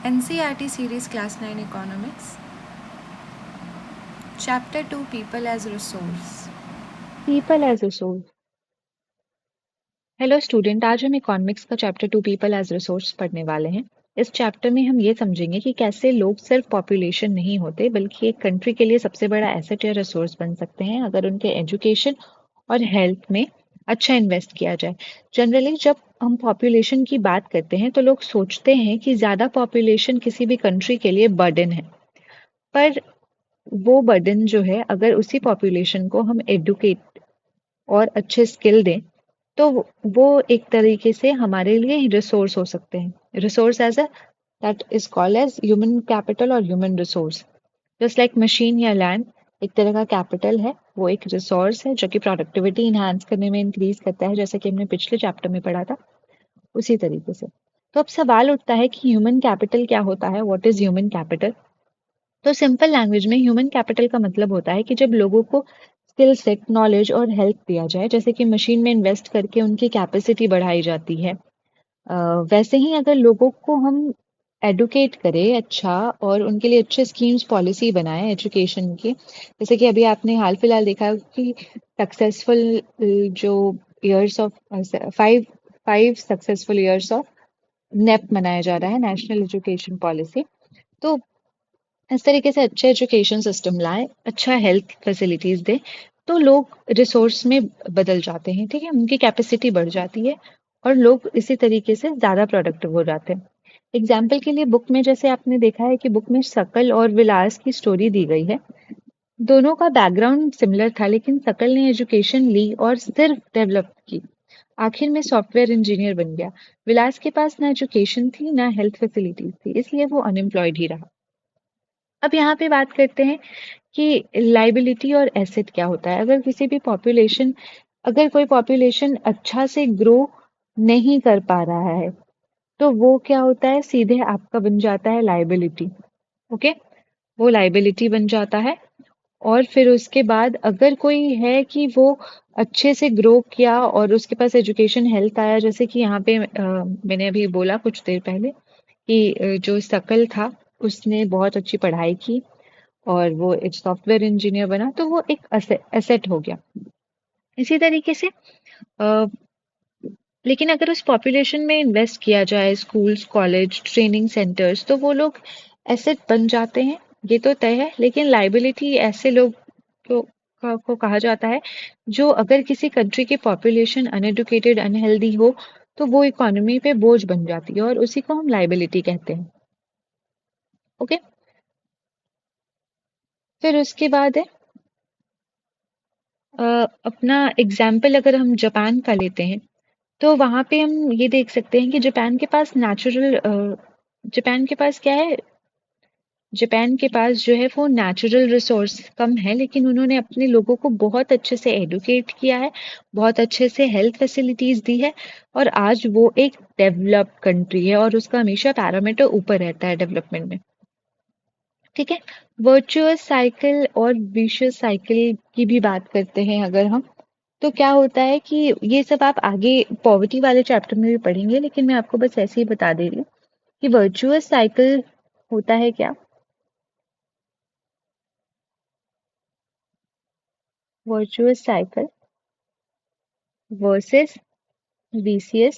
NCERT Series Class 9 Economics, Chapter 2 People as Resource. People as resource. Hello student, आज हम economics का chapter 2 people as resource पढ़ने वाले हैं। इस चैप्टर में हम ये समझेंगे कि कैसे लोग सिर्फ पॉपुलेशन नहीं होते बल्कि एक कंट्री के लिए सबसे बड़ा एसेट या रिसोर्स बन सकते हैं अगर उनके एजुकेशन और हेल्थ में अच्छा इन्वेस्ट किया जाए। जनरली जब हम पॉपुलेशन की बात करते हैं तो लोग सोचते हैं कि ज़्यादा पॉपुलेशन किसी भी कंट्री के लिए बर्डन है, पर वो बर्डन जो है अगर उसी पॉपुलेशन को हम एडुकेट और अच्छे स्किल दें तो वो एक तरीके से हमारे लिए रिसोर्स हो सकते हैं। Resource as a that is called as human capital और human resource. Just like machine या लैंड एक तरह का कैपिटल है, वो एक रिसोर्स है जो कि प्रोडक्टिविटी इनहांस करने में इंक्रीज करता है, जैसे कि हमने पिछले चैप्टर में पढ़ा था। उसी तरीके से तो अब सवाल उठता है कि ह्यूमन कैपिटल क्या होता है, व्हाट इज ह्यूमन कैपिटल। तो सिंपल लैंग्वेज में ह्यूमन कैपिटल का मतलब होता है कि जब लोगों को स्किल सेट, नॉलेज और हेल्प दिया जाए, जैसे कि मशीन में इन्वेस्ट करके उनकी कैपेसिटी बढ़ाई जाती है, वैसे ही अगर लोगों को हम एडुकेट करें अच्छा और उनके लिए अच्छे स्कीम्स पॉलिसी बनाए एजुकेशन की, जैसे कि अभी आपने हाल फिलहाल देखा कि सक्सेसफुल जो years of 5 successful years of NEP मनाया जा रहा है, नेशनल एजुकेशन पॉलिसी। तो इस तरीके से अच्छे एजुकेशन सिस्टम लाएं, अच्छा हेल्थ फैसिलिटीज दें, तो लोग रिसोर्स में बदल जाते हैं, ठीक है, उनकी कैपेसिटी बढ़ जाती है और लोग इसी तरीके से ज़्यादा प्रोडक्टिव हो जाते हैं। एग्जाम्पल के लिए बुक में जैसे आपने देखा है कि बुक में शकल और विलास की स्टोरी दी गई है। दोनों का बैकग्राउंड सिमिलर था, लेकिन शकल ने एजुकेशन ली और सिर्फ डेवलप की, आखिर में सॉफ्टवेयर इंजीनियर बन गया। विलास के पास ना एजुकेशन थी ना हेल्थ फैसिलिटीज थी, इसलिए वो अनएम्प्लॉयड ही रहा। अब यहाँ पे बात करते हैं कि लाइबिलिटी और एसेट क्या होता है। अगर कोई पॉपुलेशन अच्छा से ग्रो नहीं कर पा रहा है तो वो क्या होता है, सीधे आपका बन जाता है लाइबिलिटी। ओके, वो लाइबिलिटी बन जाता है। और फिर उसके बाद अगर कोई है कि वो अच्छे से ग्रो किया और उसके पास एजुकेशन हेल्थ आया, जैसे कि यहाँ पे मैंने अभी बोला कुछ देर पहले कि जो सकल था उसने बहुत अच्छी पढ़ाई की और वो एक सॉफ्टवेयर इंजीनियर बना, तो वो एक एसेट हो गया। इसी तरीके से अ, लेकिन अगर उस पॉपुलेशन में इन्वेस्ट किया जाए, स्कूल्स, कॉलेज, ट्रेनिंग सेंटर्स, तो वो लोग एसेट बन जाते हैं, ये तो तय है। लेकिन लाइबिलिटी ऐसे लोग को कहा जाता है जो अगर किसी कंट्री की पॉपुलेशन अनएडुकेटेड, अनहेल्दी हो तो वो इकोनॉमी पे बोझ बन जाती है और उसी को हम लाइबिलिटी कहते हैं। ओके, फिर उसके बाद है अपना एग्जाम्पल अगर हम जापान का लेते हैं तो वहां पे हम ये देख सकते हैं कि जापान के पास क्या है, जापान के पास जो है वो नेचुरल रिसोर्स कम है, लेकिन उन्होंने अपने लोगों को बहुत अच्छे से एडुकेट किया है, बहुत अच्छे से हेल्थ फैसिलिटीज दी है और आज वो एक डेवलप्ड कंट्री है और उसका हमेशा पैरामीटर ऊपर रहता है डेवलपमेंट में। ठीक है, वर्चुअस साइकिल और विशियस साइकिल की भी बात करते हैं अगर हम, तो क्या होता है कि ये सब आप आगे पॉवर्टी वाले चैप्टर में भी पढ़ेंगे, लेकिन मैं आपको बस ऐसे ही बता दे रही हूँ कि वर्चुअस साइकिल होता है क्या। Virtuous cycle versus VCS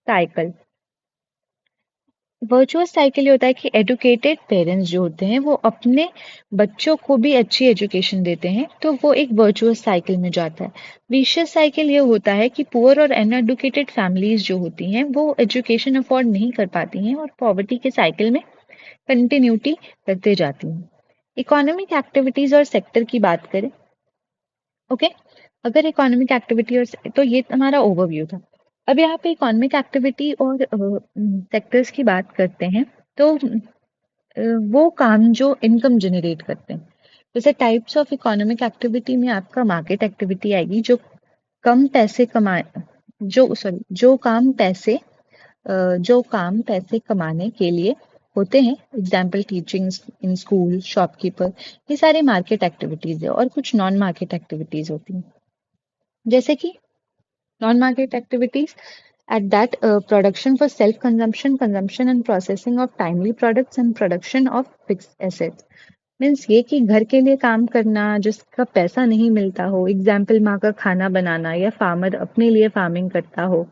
cycle. Virtuous cycle ये होता है कि एडुकेटेड पेरेंट्स जो होते हैं वो अपने बच्चों को भी अच्छी एजुकेशन देते हैं, तो वो एक वर्चुअस साइकिल में जाता है। विशियस साइकिल ये होता है कि पुअर और अनएडुकेटेड फैमिलीज जो होती हैं वो एजुकेशन अफोर्ड नहीं कर पाती हैं और पॉवर्टी के साइकिल में कंटिन्यूटी करते जाती हैं। इकोनॉमिक एक्टिविटीज और सेक्टर की बात करें, ओके, अगर इकोनॉमिक एक्टिविटी और तो ये हमारा ओवरव्यू था। अब यहाँ पे इकोनॉमिक एक्टिविटी और सेक्टर्स की बात करते हैं, तो वो काम जो इनकम जनरेट करते हैं, जैसे टाइप्स ऑफ इकोनॉमिक एक्टिविटी में आपका मार्केट एक्टिविटी आएगी जो कम पैसे कमाए जो सॉरी जो काम पैसे कमाने के लिए होते हैं, example teaching in school, shopkeeper, ये सारे मार्केट एक्टिविटीज है। और कुछ नॉन मार्केट एक्टिविटीज होती हैं, जैसे कि non market activities At that, production for self-consumption, consumption and processing of timely products and production of fixed assets. Means ये कि घर के लिए काम करना जिसका पैसा नहीं मिलता हो, एग्जाम्पल माँ का खाना बनाना या फार्मर अपने लिए फार्मिंग करता हो,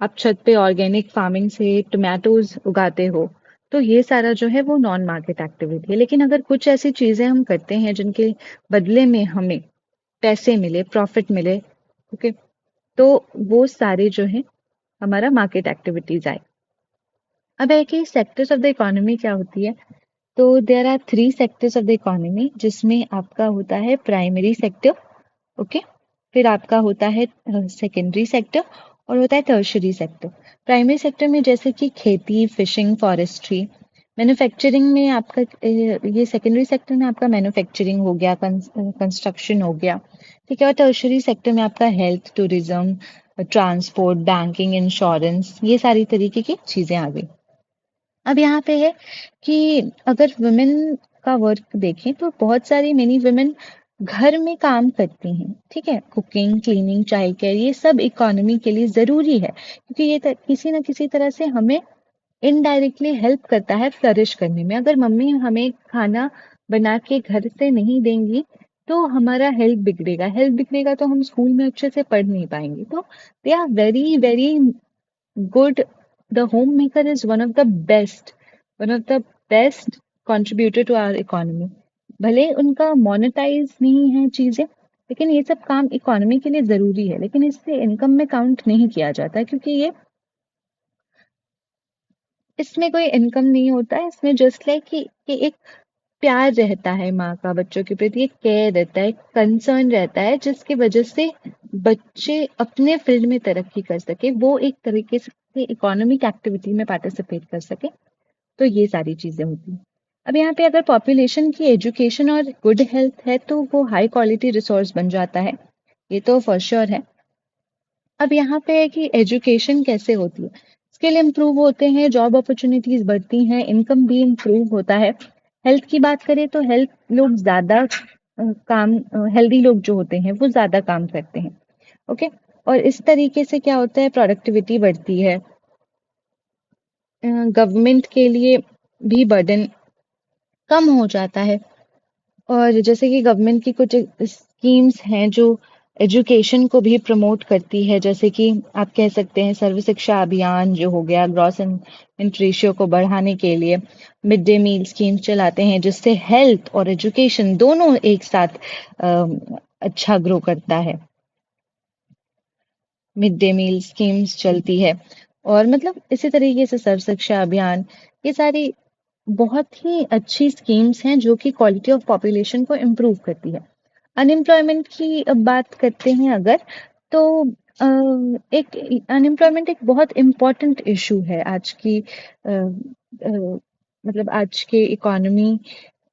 आप छत पे ऑर्गेनिक फार्मिंग से टोमेटोज उगाते हो, तो ये सारा जो है वो नॉन मार्केट एक्टिविटी है। लेकिन अगर कुछ ऐसी चीजें हम करते हैं जिनके बदले में हमें पैसे मिले, प्रॉफिट मिले, ओके, तो वो सारे जो है हमारा मार्केट एक्टिविटीज आए। अब है कि सेक्टर्स ऑफ द इकोनॉमी क्या होती है, तो there are three sectors of the economy, जिसमें आपका होता है प्राइमरी सेक्टर, ओके, फिर आपका होता है सेकेंडरी सेक्टर और होता है टर्शरी सेक्टर। प्राइमरी सेक्टर में जैसे कि खेती, फिशिंग, फॉरेस्ट्री, मैन्युफैक्चरिंग में आपका ये सेकेंडरी सेक्टर में आपका मैन्युफैक्चरिंग हो गया, कंस्ट्रक्शन हो गया, ठीक है। और टर्शरी सेक्टर में आपका health, tourism, transport, banking, insurance, ये सारी तरीके की चीजें आ गई। अब यहाँ पे है कि अगर वुमेन का वर्क देखें तो बहुत सारी मेनी वुमेन घर में काम करती हैं, ठीक है, कुकिंग, क्लीनिंग, चाइल्ड केयर, ये सब इकोनॉमी के लिए जरूरी है, क्योंकि ये किसी ना किसी तरह से हमें इनडायरेक्टली हेल्प करता है फ्लरिश करने में। अगर मम्मी हमें खाना बना के घर से नहीं देंगी तो हमारा हेल्थ बिगड़ेगा, हेल्थ बिगड़ेगा तो हम स्कूल में अच्छे से पढ़ नहीं पाएंगे। तो they are very very good. The homemaker is one of the best contributor to our economy. भले उनका मोनेटाइज नहीं है चीजें, लेकिन ये सब काम इकोनॉमी के लिए जरूरी है, लेकिन इससे इनकम में काउंट नहीं किया जाता, क्योंकि ये इसमें कोई इनकम नहीं होता है। इसमें जस्ट लाइक कि एक प्यार रहता है माँ का बच्चों के प्रति, एक केयर रहता है, कंसर्न रहता है, जिसकी वजह से बच्चे अपने फील्ड में तरक्की कर सके, वो एक तरीके से इकोनॉमिक एक्टिविटी में पार्टिसिपेट कर सके। तो ये सारी चीजें होती हैं। अब यहाँ पे अगर पॉपुलेशन की एजुकेशन और गुड हेल्थ है तो वो हाई क्वालिटी रिसोर्स बन जाता है, ये तो फॉर श्योर है। अब यहाँ पे है कि एजुकेशन कैसे होती है, स्किल इम्प्रूव होते हैं, जॉब अपॉर्चुनिटीज बढ़ती हैं, इनकम भी इम्प्रूव होता है। हेल्थ की बात करें तो हेल्थ लोग ज्यादा काम हेल्दी लोग जो होते हैं वो ज्यादा काम करते हैं, ओके। और इस तरीके से क्या होता है, प्रोडक्टिविटी बढ़ती है, गवर्नमेंट के लिए भी बर्डन कम हो जाता है। और जैसे कि गवर्नमेंट की कुछ स्कीम्स हैं जो एजुकेशन को भी प्रमोट करती है, जैसे कि आप कह सकते हैं सर्व शिक्षा अभियान जो हो गया, ग्रॉस एंड रेशियो को बढ़ाने के लिए मिड डे मील स्कीम चलाते हैं, जिससे हेल्थ और एजुकेशन दोनों एक साथ अच्छा ग्रो करता है। मिड डे मील स्कीम्स चलती है, और मतलब इसी तरीके से सर्व शिक्षा अभियान, ये सारी बहुत ही अच्छी स्कीम्स हैं जो कि क्वालिटी ऑफ पॉपुलेशन को इम्प्रूव करती है। अनएम्प्लॉयमेंट की अब बात करते हैं अगर, तो एक अनएम्प्लॉयमेंट एक बहुत इम्पोर्टेंट इशू है आज की मतलब आज के इकोनॉमी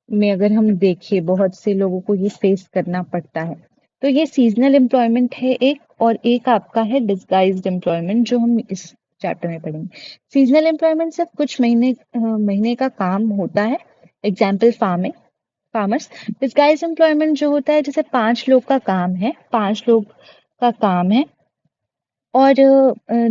में। अगर हम देखें बहुत से लोगों को ये फेस करना पड़ता है। तो ये सीजनल एम्प्लॉयमेंट है एक, और एक आपका है डिस्गाइज्ड एम्प्लॉयमेंट जो हम इस चैप्टर में पढ़ेंगे। सीजनल एम्प्लॉयमेंट सिर्फ कुछ महीने का काम होता है, एग्जाम्पल फार्मर्स। डिस्गाइज एम्प्लॉयमेंट जो होता है, जैसे 5 लोग का काम है, 5 लोग का काम है और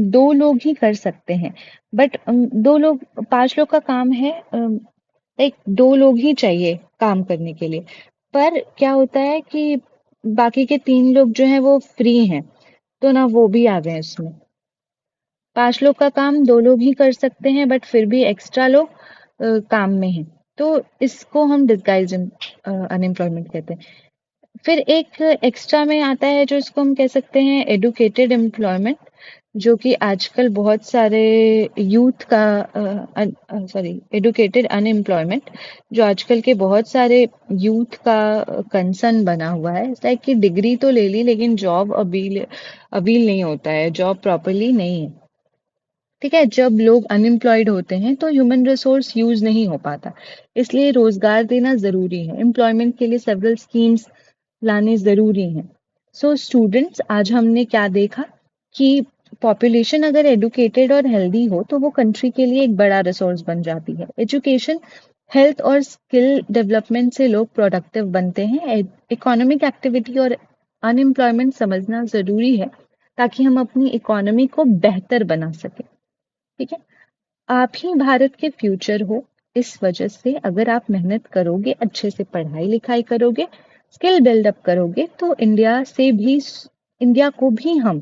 2 लोग ही कर सकते हैं, बट 2 लोग 5 लोग का काम है, लाइक 2 लोग ही चाहिए काम करने के लिए। पर क्या होता है कि बाकी के 3 लोग जो हैं वो फ्री हैं, तो ना वो भी आ गए इसमें। 5 लोग का काम 2 लोग ही कर सकते हैं, बट फिर भी एक्स्ट्रा लोग काम में हैं, तो इसको हम डिस्गाइज अनएम्प्लॉयमेंट कहते हैं। फिर एक एक्स्ट्रा में आता है जो इसको हम कह सकते हैं एडुकेटेड एम्प्लॉयमेंट, जो कि आजकल बहुत सारे यूथ का सॉरी एडुकेटेड अनएम्प्लॉयमेंट, जो आजकल के बहुत सारे यूथ का कंसर्न बना हुआ है। ऐसा है कि डिग्री तो ले ली लेकिन जॉब अवील नहीं होता है, जॉब प्रॉपरली नहीं है, ठीक है। जब लोग अनएम्प्लॉयड होते हैं तो ह्यूमन रिसोर्स यूज नहीं हो पाता, इसलिए रोजगार देना जरूरी है। एम्प्लॉयमेंट के लिए सेवरल स्कीम्स लाने जरूरी हैं। सो स्टूडेंट्स, आज हमने क्या देखा कि पॉपुलेशन अगर एडुकेटेड और हेल्दी हो तो वो कंट्री के लिए एक बड़ा रिसोर्स बन जाती है। एजुकेशन, हेल्थ और स्किल डेवलपमेंट से लोग प्रोडक्टिव बनते हैं। इकोनॉमिक एक्टिविटी और अनएम्प्लॉयमेंट समझना जरूरी है ताकि हम अपनी इकोनॉमी को बेहतर बना सकें। ठीक है, आप ही भारत के फ्यूचर हो। इस वजह से अगर आप मेहनत करोगे, अच्छे से पढ़ाई लिखाई करोगे, स्किल बिल्डअप करोगे, तो इंडिया को भी हम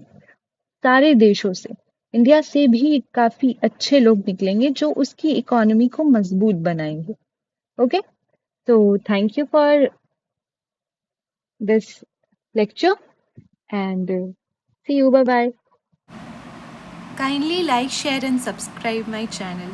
सारे देशों से, इंडिया से भी काफी अच्छे लोग निकलेंगे जो उसकी इकोनॉमी को मजबूत बनाएंगे। ओके, तो thank you for this lecture and see you. Bye bye. Kindly like, share and subscribe my channel.